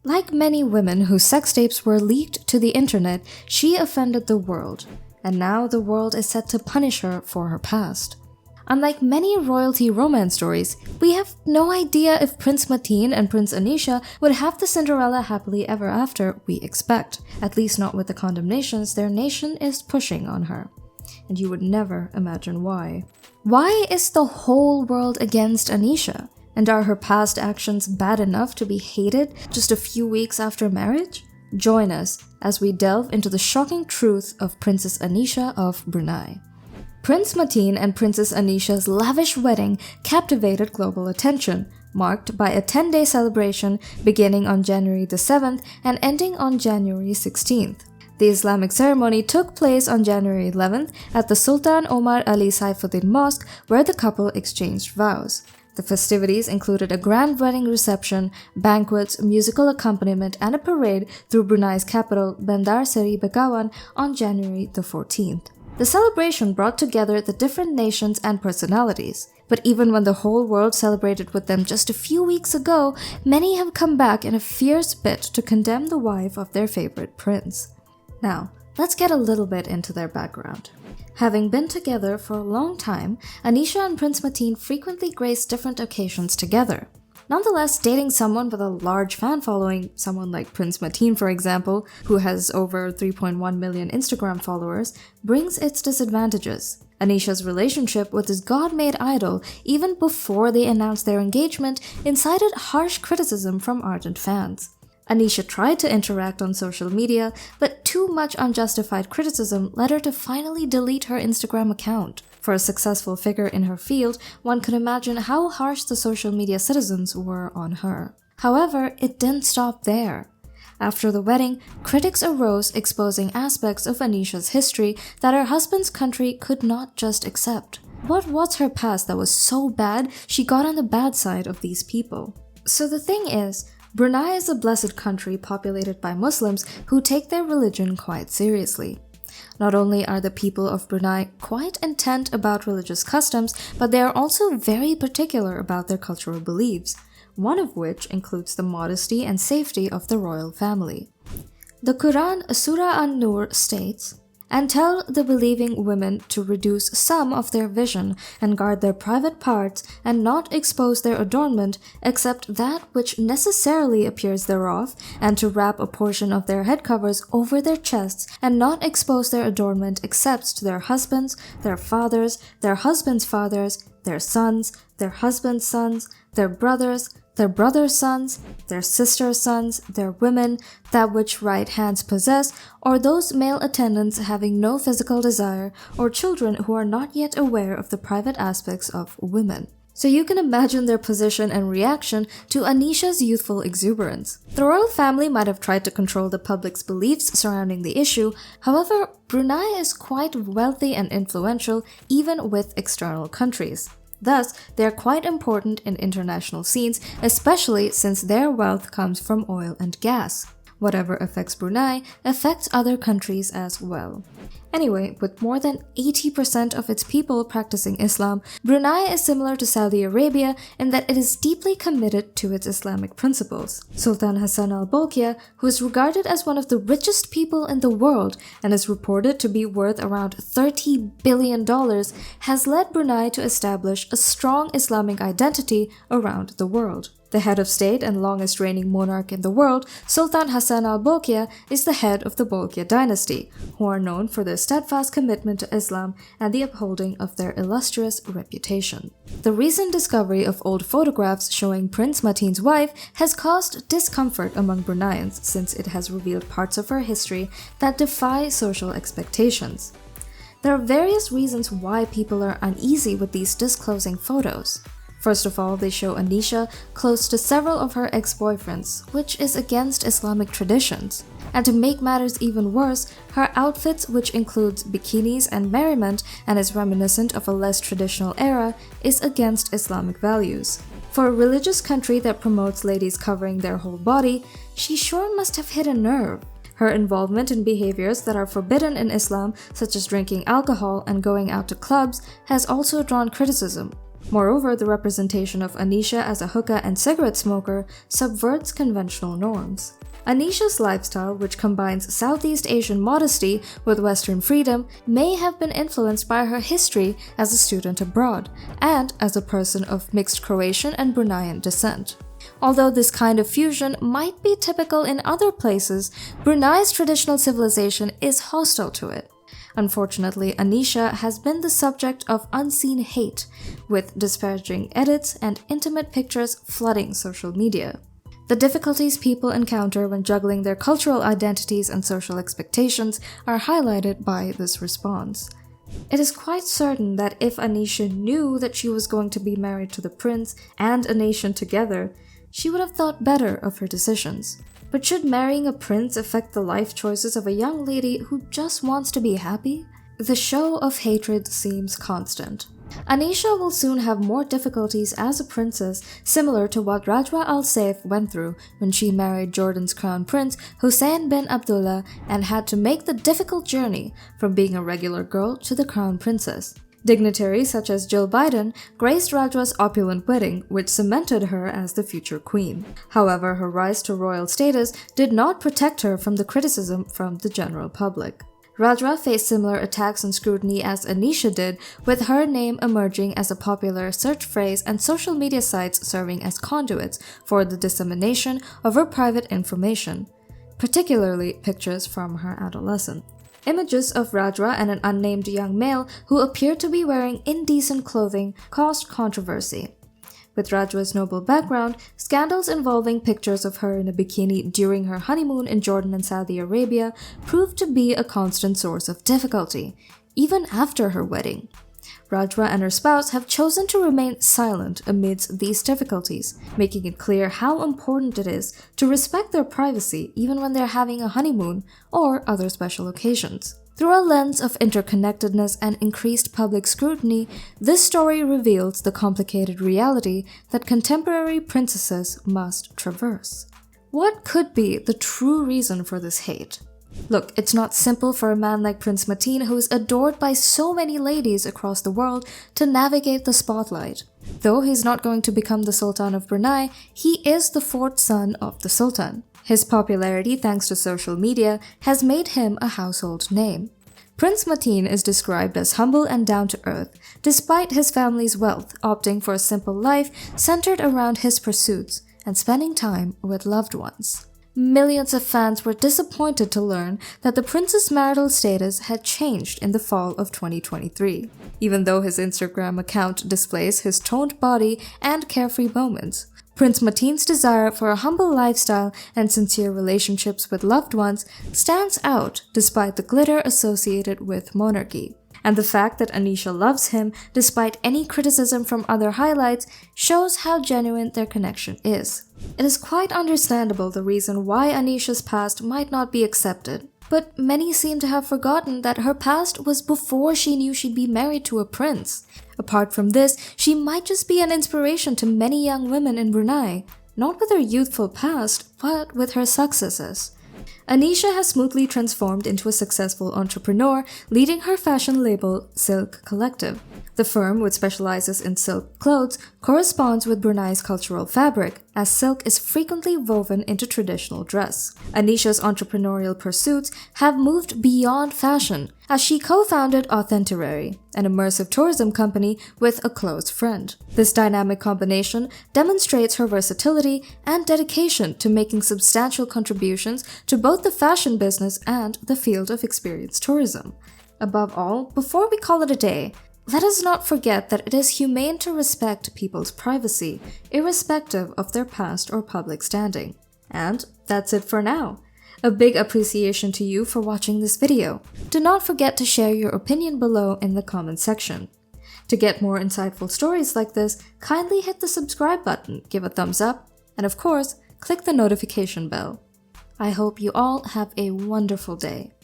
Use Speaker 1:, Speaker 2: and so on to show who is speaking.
Speaker 1: Like many women whose sex tapes were leaked to the internet, she offended the world, and now the world is set to punish her for her past. Unlike many royalty romance stories, we have no idea if Prince Mateen and Prince Anisha would have the Cinderella happily ever after we expect, at least not with the condemnations their nation is pushing on her. And you would never imagine why. Why is the whole world against Anisha? And are her past actions bad enough to be hated just a few weeks after marriage? Join us as we delve into the shocking truth of Princess Anisha of Brunei. Prince Mateen and Princess Anisha's lavish wedding captivated global attention, marked by a 10-day celebration beginning on January the 7th and ending on January 16th. The Islamic ceremony took place on January 11th at the Sultan Omar Ali Saifuddin Mosque, where the couple exchanged vows. The festivities included a grand wedding reception, banquets, musical accompaniment, and a parade through Brunei's capital, Bandar Seri Begawan, on January the 14th. The celebration brought together the different nations and personalities. But even when the whole world celebrated with them just a few weeks ago, many have come back in a fierce bid to condemn the wife of their favorite prince. Now, let's get a little bit into their background. Having been together for a long time, Anisha and Prince Mateen frequently graced different occasions together. Nonetheless, dating someone with a large fan following, someone like Prince Mateen for example, who has over 3.1 million Instagram followers, brings its disadvantages. Anisha's relationship with his god-made idol, even before they announced their engagement, incited harsh criticism from ardent fans. Anisha tried to interact on social media, but too much unjustified criticism led her to finally delete her Instagram account. For a successful figure in her field, one could imagine how harsh the social media citizens were on her. However, it didn't stop there. After the wedding, critics arose exposing aspects of Anisha's history that her husband's country could not just accept. What was her past that was so bad she got on the bad side of these people? So the thing is, Brunei is a blessed country populated by Muslims who take their religion quite seriously. Not only are the people of Brunei quite intent about religious customs, but they are also very particular about their cultural beliefs, one of which includes the modesty and safety of the royal family. The Quran Surah An-Nur states, "And tell the believing women to reduce some of their vision and guard their private parts and not expose their adornment except that which necessarily appears thereof, and to wrap a portion of their head covers over their chests and not expose their adornment except to their husbands, their fathers, their husbands' fathers, their sons, their husbands' sons, their brothers' sons, their sisters' sons, their women, that which right hands possess, or those male attendants having no physical desire, or children who are not yet aware of the private aspects of women." So you can imagine their position and reaction to Anisha's youthful exuberance. The royal family might have tried to control the public's beliefs surrounding the issue, however, Brunei is quite wealthy and influential even with external countries. Thus, they are quite important in international scenes, especially since their wealth comes from oil and gas. Whatever affects Brunei affects other countries as well. Anyway, with more than 80% of its people practicing Islam, Brunei is similar to Saudi Arabia in that it is deeply committed to its Islamic principles. Sultan Hassan al-Bolkiah, who is regarded as one of the richest people in the world and is reported to be worth around $30 billion, has led Brunei to establish a strong Islamic identity around the world. The head of state and longest reigning monarch in the world, Sultan Hassan al-Bolkiah, is the head of the Bolkiah dynasty, who are known for their steadfast commitment to Islam and the upholding of their illustrious reputation. The recent discovery of old photographs showing Prince Mateen's wife has caused discomfort among Bruneians since it has revealed parts of her history that defy social expectations. There are various reasons why people are uneasy with these disclosing photos. First of all, they show Anisha close to several of her ex-boyfriends, which is against Islamic traditions. And to make matters even worse, her outfits, which includes bikinis and merriment and is reminiscent of a less traditional era, is against Islamic values. For a religious country that promotes ladies covering their whole body, she sure must have hit a nerve. Her involvement in behaviors that are forbidden in Islam, such as drinking alcohol and going out to clubs, has also drawn criticism. Moreover, the representation of Anisha as a hookah and cigarette smoker subverts conventional norms. Anisha's lifestyle, which combines Southeast Asian modesty with Western freedom, may have been influenced by her history as a student abroad and as a person of mixed Croatian and Bruneian descent. Although this kind of fusion might be typical in other places, Brunei's traditional civilization is hostile to it. Unfortunately, Anisha has been the subject of unseen hate, with disparaging edits and intimate pictures flooding social media. The difficulties people encounter when juggling their cultural identities and social expectations are highlighted by this response. It is quite certain that if Anisha knew that she was going to be married to the prince and a nation together, she would have thought better of her decisions. But should marrying a prince affect the life choices of a young lady who just wants to be happy? The show of hatred seems constant. Anisha will soon have more difficulties as a princess, similar to what Rajwa Al Saif went through when she married Jordan's crown prince Hussein bin Abdullah and had to make the difficult journey from being a regular girl to the crown princess. Dignitaries such as Jill Biden graced Rajwa's opulent wedding, which cemented her as the future queen. However, her rise to royal status did not protect her from the criticism from the general public. Rajwa faced similar attacks and scrutiny as Anisha did, with her name emerging as a popular search phrase and social media sites serving as conduits for the dissemination of her private information, particularly pictures from her adolescence. Images of Rajwa and an unnamed young male who appeared to be wearing indecent clothing caused controversy. With Rajwa's noble background, scandals involving pictures of her in a bikini during her honeymoon in Jordan and Saudi Arabia proved to be a constant source of difficulty, even after her wedding. Rajwa and her spouse have chosen to remain silent amidst these difficulties, making it clear how important it is to respect their privacy even when they're having a honeymoon or other special occasions. Through a lens of interconnectedness and increased public scrutiny, this story reveals the complicated reality that contemporary princesses must traverse. What could be the true reason for this hate? Look, it's not simple for a man like Prince Mateen, who is adored by so many ladies across the world, to navigate the spotlight. Though he's not going to become the Sultan of Brunei, he is the fourth son of the Sultan. His popularity, thanks to social media, has made him a household name. Prince Mateen is described as humble and down-to-earth, despite his family's wealth, opting for a simple life centered around his pursuits and spending time with loved ones. Millions of fans were disappointed to learn that the prince's marital status had changed in the fall of 2023, even though his Instagram account displays his toned body and carefree moments. Prince Mateen's desire for a humble lifestyle and sincere relationships with loved ones stands out despite the glitter associated with monarchy. And the fact that Anisha loves him despite any criticism from other highlights shows how genuine their connection is. It is quite understandable the reason why Anisha's past might not be accepted, but many seem to have forgotten that her past was before she knew she'd be married to a prince. Apart from this, she might just be an inspiration to many young women in Brunei, not with her youthful past, but with her successes. Anisha has smoothly transformed into a successful entrepreneur, leading her fashion label Silk Collective. The firm, which specializes in silk clothes, corresponds with Brunei's cultural fabric, as silk is frequently woven into traditional dress. Anisha's entrepreneurial pursuits have moved beyond fashion, as she co-founded Authenticary, an immersive tourism company with a close friend. This dynamic combination demonstrates her versatility and dedication to making substantial contributions to both the fashion business and the field of experience tourism. Above all, before we call it a day, let us not forget that it is humane to respect people's privacy, irrespective of their past or public standing. And that's it for now. A big appreciation to you for watching this video. Do not forget to share your opinion below in the comment section. To get more insightful stories like this, kindly hit the subscribe button, give a thumbs up, and of course, click the notification bell. I hope you all have a wonderful day.